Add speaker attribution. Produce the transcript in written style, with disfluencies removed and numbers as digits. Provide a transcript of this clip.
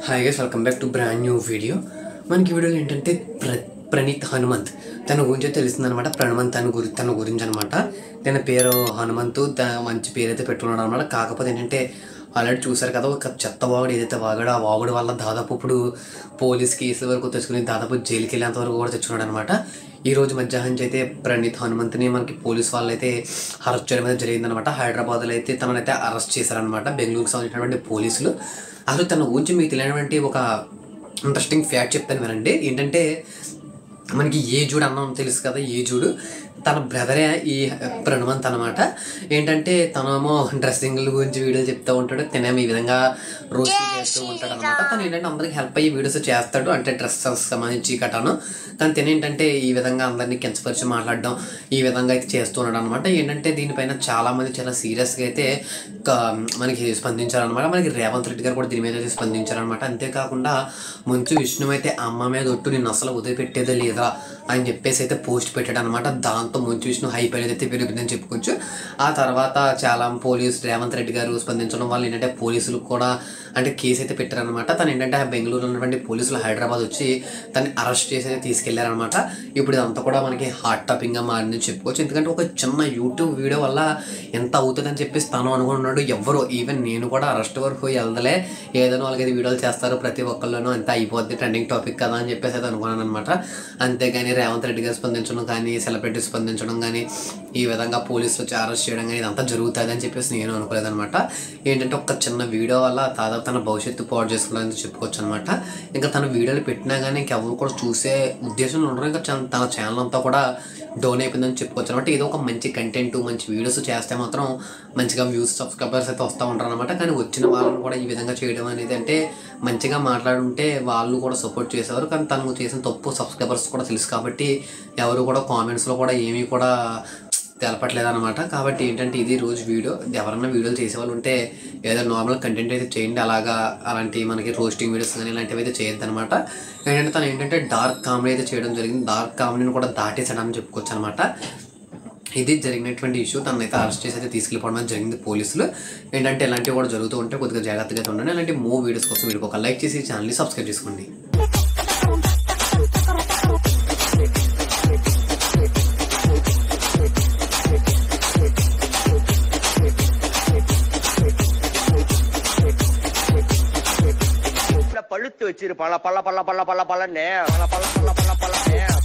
Speaker 1: Hi guys, welcome back to brand new video. మనకి వీడియోలో ఏంటంటే ప్రణీత్ హనుమంత్ తన గురించి తెలుస్తుంది అనమాట. తన గురించి అనమాట. తన పేరు హనుమంతు, మంచి పేరు అయితే పెట్టుకున్నాడు అనమాట. కాకపోతే ఏంటంటే ఆల్రెడీ చూసారు కదా, ఒక చెత్త వాగుడు ఏదైతే వాగాడో ఆ వాగుడు వల్ల దాదాపు ఇప్పుడు పోలీస్ కేసుల వరకు తెచ్చుకుని దాదాపు జైలుకి వెళ్ళేంత వరకు కూడా తెచ్చుకున్నాడు అనమాట. ఈ రోజు మధ్యాహ్నం అయితే ప్రణీత్ హనుమంత్ని మనకి పోలీస్ వాళ్ళు అయితే అరెస్ట్ చేయడం అయితే జరిగిందనమాట. హైదరాబాద్లో అయితే తననైతే అరెస్ట్ చేశారనమాట, బెంగళూరుకి సంబంధించినటువంటి పోలీసులు. అసలు తన గురించి మీకు తెలియనటువంటి ఒక ఇంట్రెస్టింగ్ ఫ్యాక్ట్ చెప్తాను వినండి. ఏంటంటే మనకి ఏజుడు అన్నం తెలుసు కదా, ఏజుడు తన బ్రదరే ఈ ప్రణవంత్ అనమాట. ఏంటంటే తనేమో డ్రెస్సింగ్ల గురించి వీడియోలు చెప్తూ ఉంటాడు, తనేమో ఈ విధంగా రోజు చేస్తూ ఉంటాడు అనమాట. తను ఏంటంటే అందరికి హెల్ప్ అయ్యి వీడియోస్ చేస్తాడు, అంటే డ్రెస్సెస్ సంబంధించి కటాను. కానీ తనేంటంటే ఈ విధంగా అందరినీ కించపరిచి మాట్లాడడం ఈ విధంగా అయితే చేస్తున్నాడు అనమాట. ఏంటంటే దీనిపైన చాలామంది చాలా సీరియస్గా అయితే మనకి స్పందించారనమాట. మనకి రేవంత్ రెడ్డి గారు కూడా దీని మీద అయితే స్పందించారనమాట. అంతేకాకుండా మంచు విష్ణు అయితే అమ్మ మీద ఒట్టు నేను అసలు వదిలిపెట్టేదే లేదా అని చెప్పేసి అయితే పోస్ట్ పెట్టాడు అనమాట. దాంతో మంచు విష్ణు హైప్ అనేది అయితే పెరుగుతుందని చెప్పుకోవచ్చు. ఆ తర్వాత చాలా రేవంత్ రెడ్డి గారు స్పందించడం వల్ల ఏంటంటే పోలీసులు కూడా అంటే కేసు అయితే పెట్టారనమాట. తను ఏంటంటే బెంగళూరులో ఉన్నటువంటి పోలీసులు హైదరాబాద్ వచ్చి తనని అరెస్ట్ చేసి అయితే తీసుకెళ్లారనమాట. ఇప్పుడు ఇదంతా కూడా మనకి హాట్ టాపిక్గా మారిందని చెప్పుకోవచ్చు. ఎందుకంటే ఒక చిన్న యూట్యూబ్ వీడియో వల్ల ఎంత అవుతుందని చెప్పేసి తను అనుకున్నాడు. ఎవరో ఈవెన్ నేను కూడా అరెస్ట్ వరకు వెళ్దలే, ఏదైనా 4-5 వీడియోలు చేస్తారు ప్రతి ఒక్కళ్ళను, అంతా అయిపోద్ది, ట్రెండింగ్ టాపిక్ కదా అని చెప్పేసి అయితే అనుకున్నాను అనమాట. అంతేగాని రేవంత్ రెడ్డి గారు స్పందించడం కానీ, సెలబ్రిటీ స్పందించడం కానీ, ఈ విధంగా పోలీసులు వచ్చి అరెస్ట్ చేయడం కానీ ఇదంతా జరుగుతుంది అని చెప్పేసి నేను అనుకోలేదనమాట. ఏంటంటే ఒక చిన్న వీడియో వల్ల దాదాపు తన భవిష్యత్తు పాడు చేసుకోవాలని చెప్పుకోవచ్చు అనమాట. ఇంకా తన వీడియోలు పెట్టినా కానీ ఇంకెవరు కూడా చూసే ఉద్దేశంలో ఉండరు. ఇంకా తన ఛానల్ అంతా కూడా డౌన్ అయిపోయిందని చెప్పుకోవచ్చు అనమాట. ఏదో ఒక మంచి కంటెంట్, మంచి వీడియోస్ చేస్తే మాత్రం మంచిగా వ్యూస్, సబ్స్క్రైబర్స్ అయితే వస్తూ ఉంటారు అనమాట. కానీ వచ్చిన వాళ్ళని కూడా ఈ విధంగా చేయడం అనేది అంటే మంచిగా మాట్లాడుంటే వాళ్ళు కూడా సపోర్ట్ చేసేవారు. కానీ తను చేసిన తప్పు సబ్స్క్రైబర్స్ కూడా తెలుసు కాబట్టి ఎవరు కూడా కామెంట్స్లో కూడా ఏమీ కూడా తెలపట్లేదు అనమాట. కాబట్టి ఏంటంటే ఇది రోజు వీడియో. ఎవరైనా వీడియోలు చేసేవాళ్ళు ఉంటే ఏదో నార్మల్ కంటెంట్ అయితే చేయండి. అలాంటి మనకి రోస్టింగ్ వీడియోస్ కానీ ఇలాంటివి అయితే చేయొద్దు అనమాట. ఏంటంటే తను ఏంటంటే డార్క్ కామెడీ అయితే చేయడం జరిగింది. డార్క్ కామెడీని కూడా దాటేసాడని చెప్పుకోవచ్చు అనమాట. ఇది జరిగినటువంటి ఇష్యూ. తనైతే అయితే అరెస్ట్ చేసి అయితే తీసుకెళ్ళిపోవడం జరిగింది పోలీసులు. ఏంటంటే ఇలాంటివి కూడా జరుగుతూ ఉంటే కొద్దిగా జాగ్రత్తగా ఉండండి. ఇలాంటి మూవ్ వీడియోస్ కోసం వీడియోకి ఒక లైక్ చేసి ఛానల్ని సబ్స్క్రైబ్ చేసుకోండి.
Speaker 2: பழுத்து வச்சிரு பல பல பல பல பல பலன்னு பல பல பல பல பலன்னு